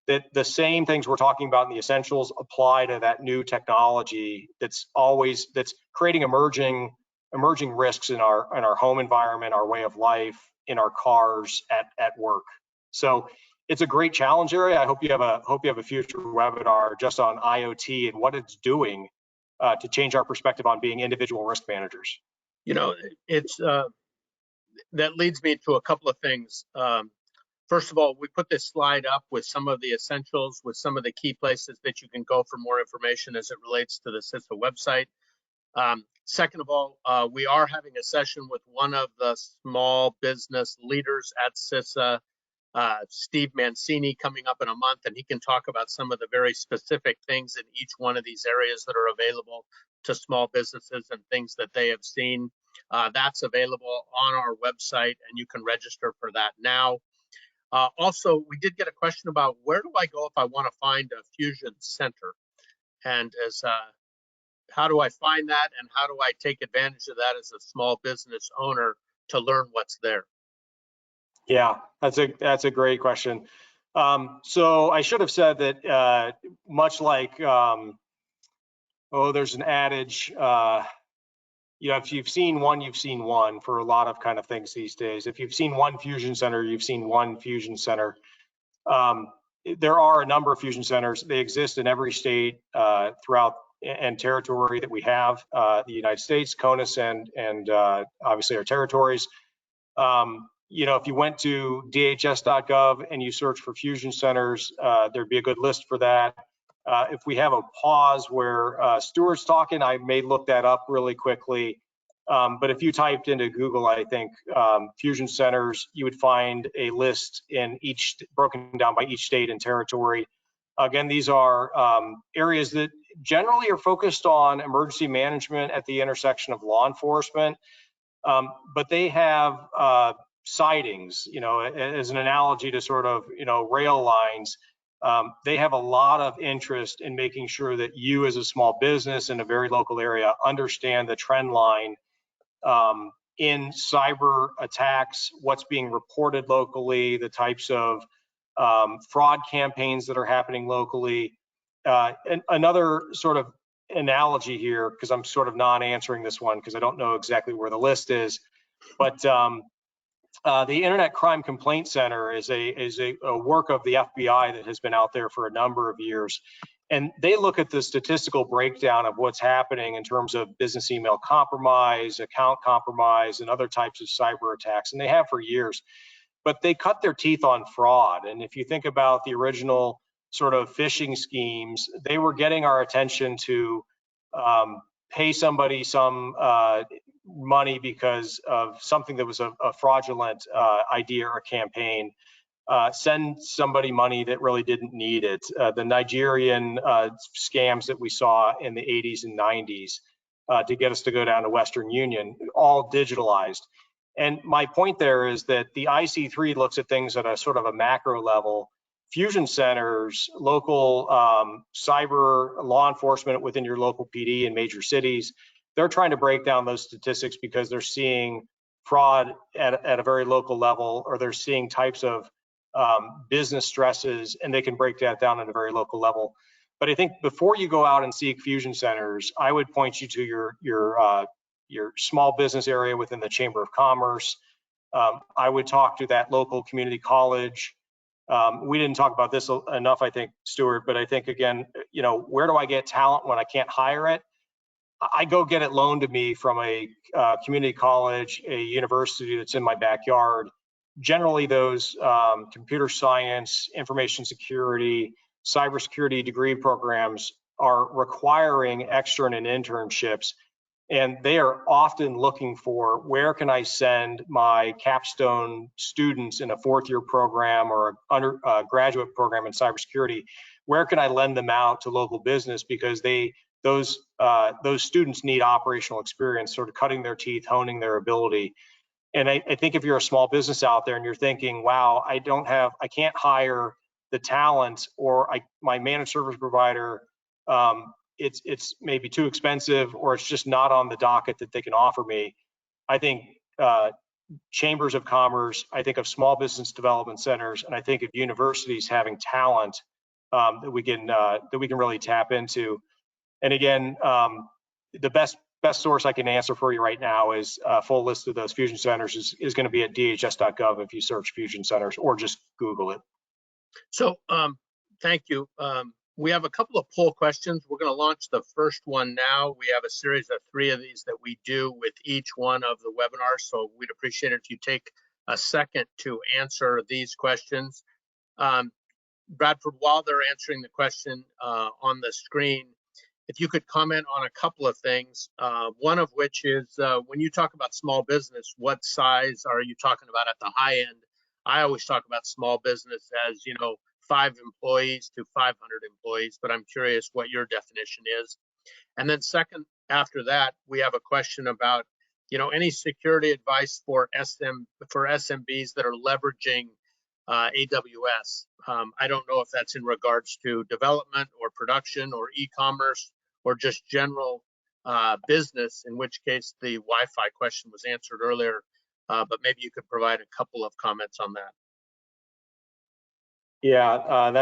That the same things we're talking about in the essentials apply to that new technology that's creating emerging risks in our home environment, our way of life, in our cars, at work. So it's a great challenge area. I hope you have a future webinar just on IoT and what it's doing to change our perspective on being individual risk managers. You know, it's that leads me to a couple of things. First of all, we put this slide up with some of the essentials, with some of the key places that you can go for more information as it relates to the CISA website. Second of all, we are having a session with one of the small business leaders at CISA, Steve Mancini, coming up in a month, and he can talk about some of the very specific things in each one of these areas that are available to small businesses and things that they have seen. That's available on our website, and you can register for that now. Also, we did get a question about where do I go if I want to find a fusion center, and how do I find that, and how do I take advantage of that as a small business owner to learn what's there? Yeah, that's a great question. So I should have said that much like there's an adage, you know, if you've seen one, you've seen one for a lot of kind of things these days. If you've seen one fusion center, you've seen one fusion center. There are a number of fusion centers. They exist in every state throughout and territory that we have, the United States, CONUS, and obviously our territories. You know, if you went to dhs.gov and you search for fusion centers, there'd be a good list for that. If we have a pause where Stuart's talking, I may look that up really quickly. But if you typed into Google, I think, fusion centers, you would find a list in each, broken down by each state and territory. Again, these are areas that generally are focused on emergency management at the intersection of law enforcement, but they have sidings, you know, as an analogy to sort of, you know, rail lines. They have a lot of interest in making sure that you as a small business in a very local area understand the trend line in cyber attacks, what's being reported locally, the types of fraud campaigns that are happening locally. And another sort of analogy here, because I'm sort of non-answering this one because I don't know exactly where the list is, but the Internet Crime Complaint Center is a work of the FBI that has been out there for a number of years. And they look at the statistical breakdown of what's happening in terms of business email compromise, account compromise, and other types of cyber attacks, and they have for years. But they cut their teeth on fraud. And if you think about the original sort of phishing schemes, they were getting our attention to pay somebody some money because of something that was a fraudulent idea or campaign, send somebody money that really didn't need it. The Nigerian scams that we saw in the 80s and 90s to get us to go down to Western Union, all digitalized. And my point there is that the IC3 looks at things at a sort of a macro level. Fusion centers, local cyber law enforcement within your local PD in major cities, they're trying to break down those statistics because they're seeing fraud at a very local level, or they're seeing types of business stresses, and they can break that down at a very local level. But I think before you go out and seek fusion centers, I would point you to your small business area within the Chamber of Commerce. I would talk to that local community college. We didn't talk about this enough, I think, Stuart, but I think, again, you know, where do I get talent when I can't hire it? I go get it loaned to me from a community college, a university that's in my backyard. Generally, those computer science, information security, cybersecurity degree programs are requiring extern and internships, and they are often looking for, where can I send my capstone students in a fourth-year program or a graduate program in cybersecurity? Where can I lend them out to local business, because those students need operational experience, sort of cutting their teeth, honing their ability. And I think if you're a small business out there and you're thinking, wow, I can't hire the talent, or my managed service provider, it's maybe too expensive, or it's just not on the docket that they can offer me. I think chambers of commerce, I think of small business development centers, and I think of universities having talent that we can really tap into. And again, the best source I can answer for you right now is a full list of those fusion centers is going to be at dhs.gov if you search fusion centers, or just Google it. So thank you. We have a couple of poll questions. We're going to launch the first one now. We have a series of 3 of these that we do with each one of the webinars, so we'd appreciate it if you take a second to answer these questions. Bradford, while they're answering the question on the screen, if you could comment on a couple of things, one of which is when you talk about small business, what size are you talking about at the high end? I always talk about small business as, 5 employees to 500 employees, but I'm curious what your definition is. And then second, after that, we have a question about, any security advice for SMBs that are leveraging AWS. I don't know if that's in regards to development or production or e-commerce or just general business, in which case the Wi-Fi question was answered earlier, but maybe you could provide a couple of comments on that. Yeah,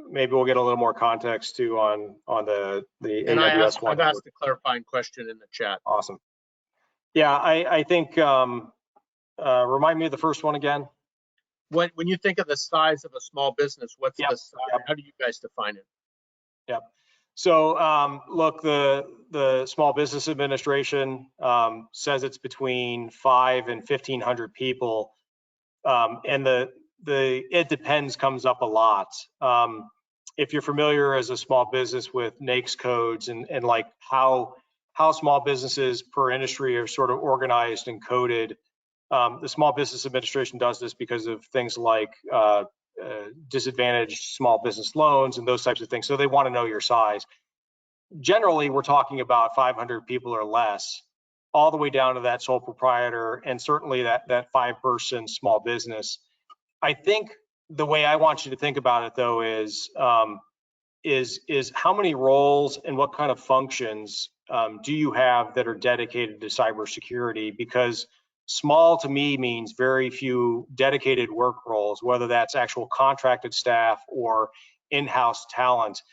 maybe we'll get a little more context too on the and AWS one. I've asked a clarifying question in the chat. Awesome. Yeah, I think, remind me of the first one again. When you think of the size of a small business, what's the size? How do you guys define it? Yep. So look, the Small Business Administration says it's between 5 and 1,500 people, and the it depends comes up a lot. If you're familiar as a small business with NAICS codes and like how small businesses per industry are sort of organized and coded, the Small Business Administration does this because of things like disadvantaged small business loans and those types of things. So they want to know your size. Generally, we're talking about 500 people or less, all the way down to that sole proprietor, and certainly that 5-person small business. I think the way I want you to think about it, though, is how many roles and what kind of functions do you have that are dedicated to cybersecurity? Because small to me means very few dedicated work roles, whether that's actual contracted staff or in-house talent.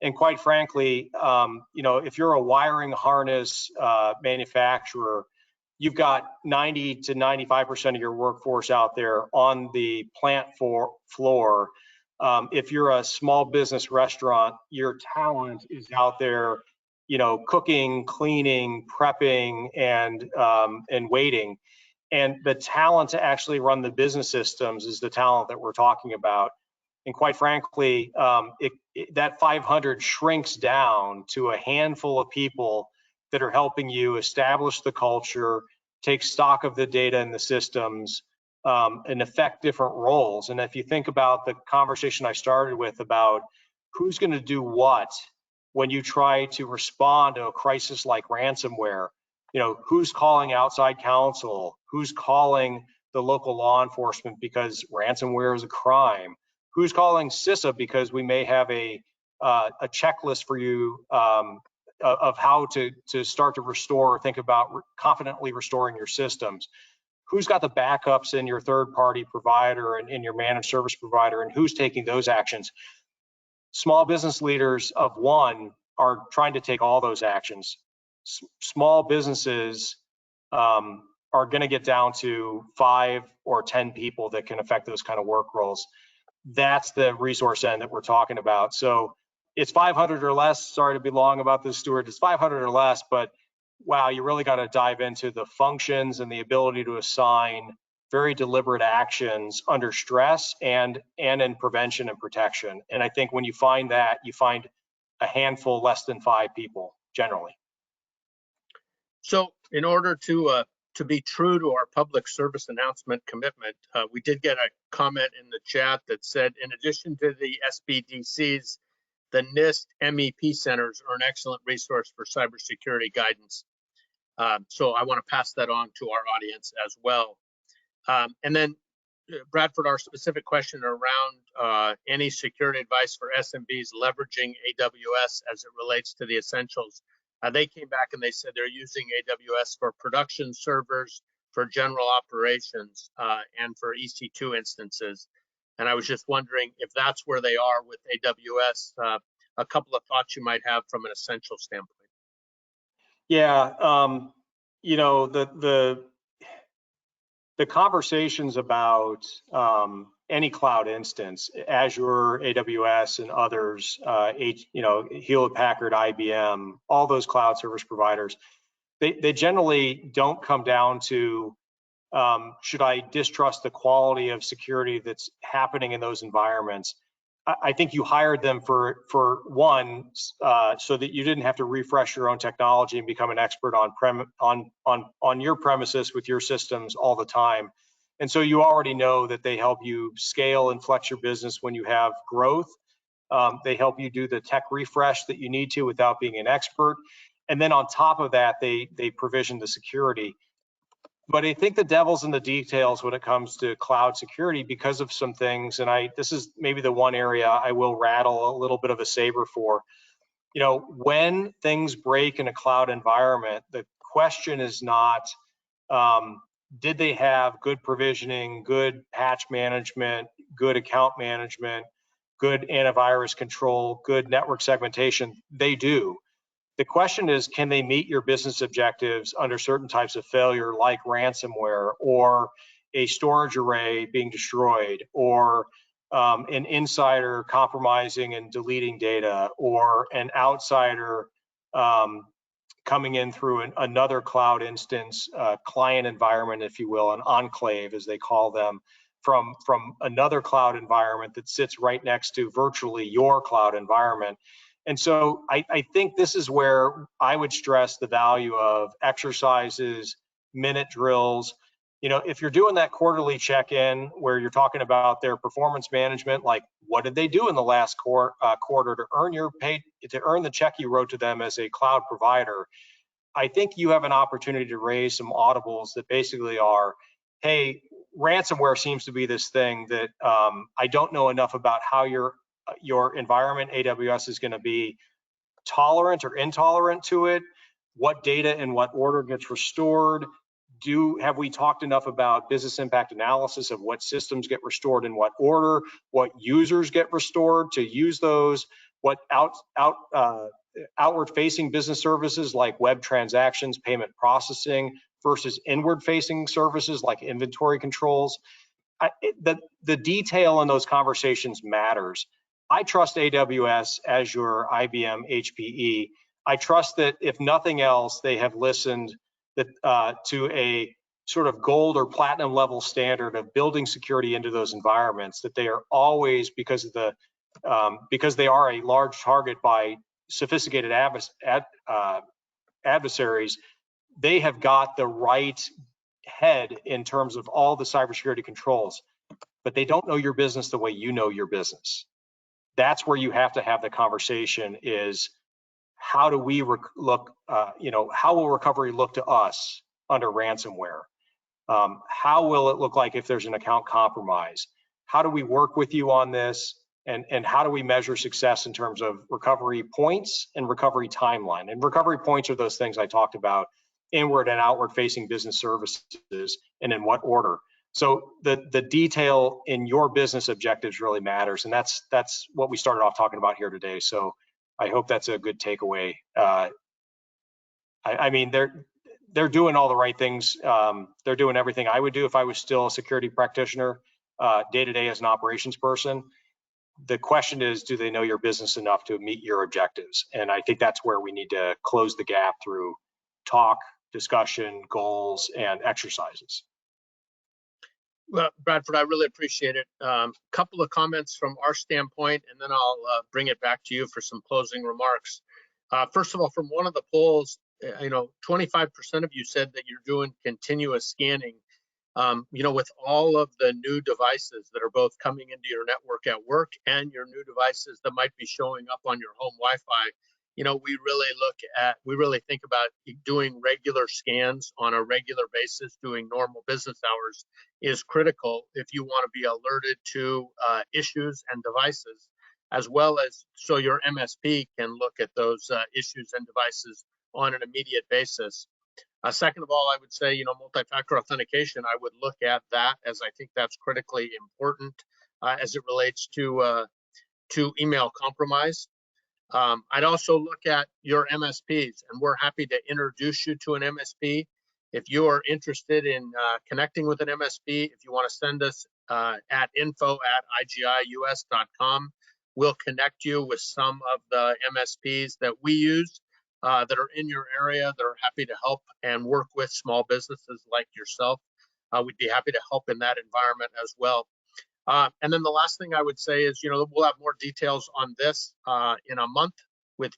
And quite frankly, if you're a wiring harness manufacturer, you've got 90 to 95% of your workforce out there on the plant floor. If you're a small business restaurant, your talent is out there, cooking, cleaning, prepping, and waiting. And the talent to actually run the business systems is the talent that we're talking about. And quite frankly, that 500 shrinks down to a handful of people that are helping you establish the culture, take stock of the data and the systems, and affect different roles. And if you think about the conversation I started with about who's going to do what when you try to respond to a crisis like ransomware, who's calling outside counsel, who's calling the local law enforcement because ransomware is a crime, who's calling CISA because we may have a checklist for you of how to start to restore or think about confidently restoring your systems. Who's got the backups in your third-party provider and in your managed service provider, and who's taking those actions? Small business leaders of one are trying to take all those actions. Small businesses are going to get down to 5 or 10 people that can affect those kind of work roles. That's the resource end that we're talking about. So it's 500 or less. Sorry to be long about this, Stuart. It's 500 or less, but wow, you really got to dive into the functions and the ability to assign very deliberate actions under stress and in prevention and protection. And I think when you find that, you find a handful less than 5 people generally. So in order to be true to our public service announcement commitment, we did get a comment in the chat that said, in addition to the SBDCs, the NIST MEP centers are an excellent resource for cybersecurity guidance. So I want to pass that on to our audience as well. And then, Bradford, our specific question around any security advice for SMBs leveraging AWS as it relates to the essentials. They came back and they said they're using AWS for production servers, for general operations, and for EC2 instances. And I was just wondering if that's where they are with AWS, a couple of thoughts you might have from an essential standpoint. Yeah, you know, the conversations about any cloud instance, Azure, AWS, and others, you know, Hewlett Packard, IBM, all those cloud service providers, they generally don't come down to should I distrust the quality of security that's happening in those environments. I think you hired them for one, so that you didn't have to refresh your own technology and become an expert on your premises with your systems all the time. And so you already know that they help you scale and flex your business when you have growth. They help you do the tech refresh that you need to without being an expert. And then on top of that, they provision the security. But I think the devil's in the details when it comes to cloud security because of some things, and this is maybe the one area I will rattle a little bit of a saber for. You know, when things break in a cloud environment, the question is not, did they have good provisioning, good patch management, good account management, good antivirus control, good network segmentation? They do. The question is, can they meet your business objectives under certain types of failure, like ransomware or a storage array being destroyed, or an insider compromising and deleting data, or an outsider coming in through another cloud instance, client environment, if you will, an enclave, as they call them, from another cloud environment that sits right next to virtually your cloud environment. And so I think this is where I would stress the value of exercises, minute drills. You know, if you're doing that quarterly check-in where you're talking about their performance management, like what did they do in the last quarter to earn the check you wrote to them as a cloud provider, I think you have an opportunity to raise some audibles that basically are, hey, ransomware seems to be this thing that I don't know enough about how your environment, AWS, is going to be tolerant or intolerant to it, what data in what order gets restored. Have we talked enough about business impact analysis of what systems get restored in what order, what users get restored to use those, what outward facing business services like web transactions, payment processing versus inward facing services like inventory controls. The detail in those conversations matters. I trust AWS, Azure, IBM, HPE. I trust that if nothing else, they have listened to a sort of gold or platinum level standard of building security into those environments, that they are always, because they are a large target by sophisticated adversaries, they have got the right head in terms of all the cybersecurity controls, but they don't know your business the way you know your business. That's where you have to have the conversation is, how do we look, how will recovery look to us under ransomware? How will it look like if there's an account compromise? How do we work with you on this? And how do we measure success in terms of recovery points and recovery timeline? And recovery points are those things I talked about, inward and outward facing business services, and in what order. So the detail in your business objectives really matters, and that's what we started off talking about here today. So I hope that's a good takeaway. I mean, they're doing all the right things. They're doing everything I would do if I was still a security practitioner, day to day as an operations person. The question is, do they know your business enough to meet your objectives? And I think that's where we need to close the gap through talk, discussion, goals, and exercises. Well, Bradford, I really appreciate it. Couple of comments from our standpoint, and then I'll bring it back to you for some closing remarks. First of all, from one of the polls, 25% of you said that you're doing continuous scanning. With all of the new devices that are both coming into your network at work and your new devices that might be showing up on your home Wi-Fi, we really think about doing regular scans on a regular basis. Doing normal business hours is critical if you want to be alerted to issues and devices, as well as so your MSP can look at those issues and devices on an immediate basis. Second of all, I would say, multi-factor authentication, I would look at that, as I think that's critically important as it relates to email compromise. I'd also look at your MSPs, and we're happy to introduce you to an MSP. If you are interested in connecting with an MSP, if you want to send us at info@igius.com, we'll connect you with some of the MSPs that we use that are in your area, that are happy to help and work with small businesses like yourself. We'd be happy to help in that environment as well. And then the last thing I would say is, we'll have more details on this in a month with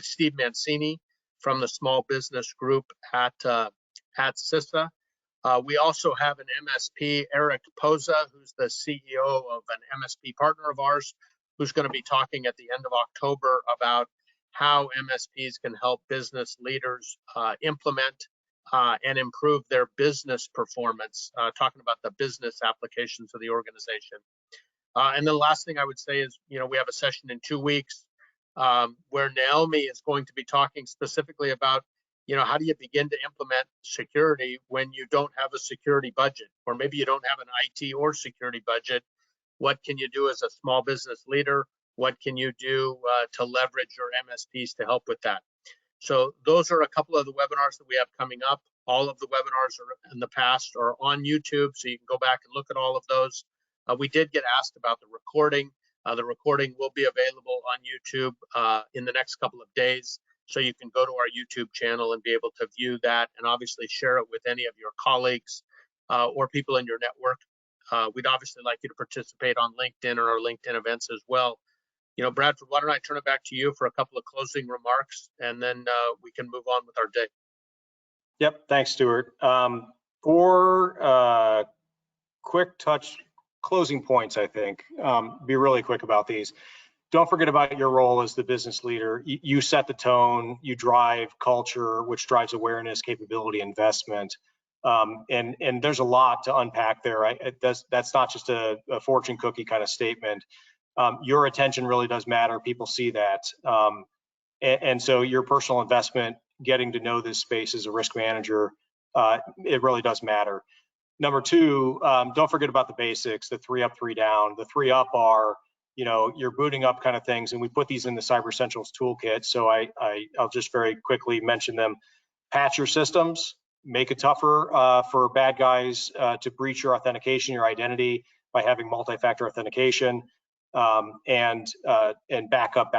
Steve Mancini from the small business group at CISA. We also have an MSP, Eric Poza, who's the CEO of an MSP partner of ours, who's going to be talking at the end of October about how MSPs can help business leaders implement and improve their business performance, talking about the business applications of the organization. And the last thing I would say is, we have a session in 2 weeks where Naomi is going to be talking specifically about, how do you begin to implement security when you don't have a security budget, or maybe you don't have an IT or security budget. What can you do as a small business leader? What can you do to leverage your MSPs to help with that? So those are a couple of the webinars that we have coming up. All of the webinars in the past are on YouTube, so you can go back and look at all of those. We did get asked about the recording. The recording will be available on YouTube in the next couple of days. So you can go to our YouTube channel and be able to view that, and obviously share it with any of your colleagues or people in your network. We'd obviously like you to participate on LinkedIn or our LinkedIn events as well. Bradford, why don't I turn it back to you for a couple of closing remarks, and then we can move on with our day. Yep, thanks, Stuart. For quick touch closing points, I think, be really quick about these. Don't forget about your role as the business leader. You set the tone, you drive culture, which drives awareness, capability, investment. And there's a lot to unpack there. That's not just a fortune cookie kind of statement. Your attention really does matter. People see that. And so your personal investment, getting to know this space as a risk manager, it really does matter. Number two, don't forget about the basics, the 3 up, 3 down. The 3 up are, you're booting up kind of things, and we put these in the Cyber Essentials toolkit. So I'll just very quickly mention them. Patch your systems, make it tougher for bad guys to breach your authentication, your identity, by having multi-factor authentication, and backup,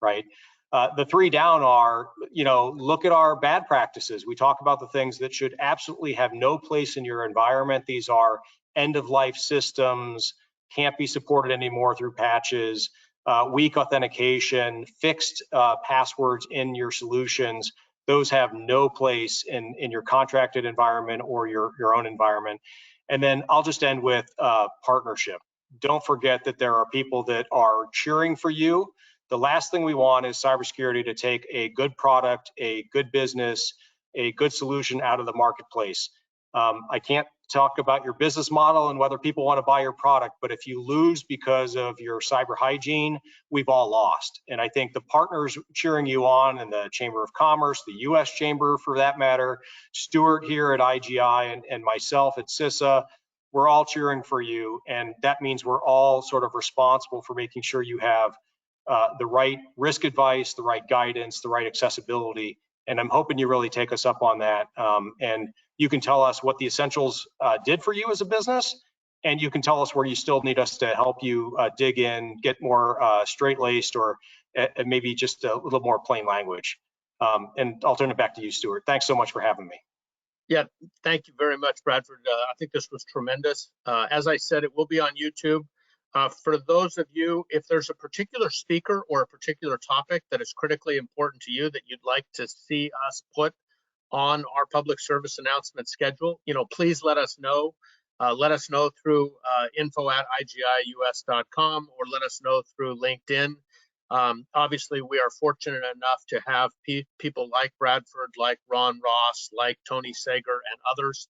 right? The 3 down are, look at our bad practices. We talk about the things that should absolutely have no place in your environment. These are end-of-life systems, can't be supported anymore through patches, weak authentication, fixed passwords in your solutions. Those have no place in your contracted environment or your own environment. And then I'll just end with partnership. Don't forget that there are people that are cheering for you. The last thing we want is cybersecurity to take a good product, a good business, a good solution out of the marketplace. I can't talk about your business model and whether people want to buy your product, but if you lose because of your cyber hygiene, we've all lost. And I think the partners cheering you on in the Chamber of Commerce, the US Chamber for that matter, Stuart here at IGI and myself at CISA, we're all cheering for you. And that means we're all sort of responsible for making sure you have the right risk advice, the right guidance, the right accessibility. And I'm hoping you really take us up on that. And you can tell us what the Essentials did for you as a business, and you can tell us where you still need us to help you dig in, get more straight-laced, or maybe just a little more plain language. And I'll turn it back to you, Stuart. Thanks so much for having me. Yeah, thank you very much, Bradford. I think this was tremendous. As I said, it will be on YouTube. For those of you, if there's a particular speaker or a particular topic that is critically important to you that you'd like to see us put on our public service announcement schedule, please let us know. Let us know through info@igius.com or let us know through LinkedIn. Obviously, we are fortunate enough to have people like Bradford, like Ron Ross, like Tony Sager and others,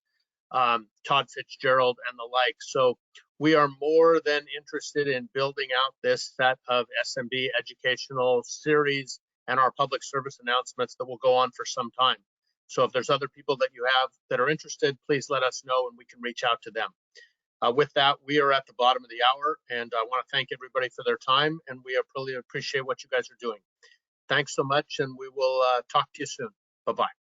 Todd Fitzgerald and the like. So we are more than interested in building out this set of SMB educational series and our public service announcements that will go on for some time. So if there's other people that you have that are interested, please let us know and we can reach out to them. With that, we are at the bottom of the hour, and I want to thank everybody for their time, and we really appreciate what you guys are doing. Thanks so much, and we will talk to you soon. Bye-bye.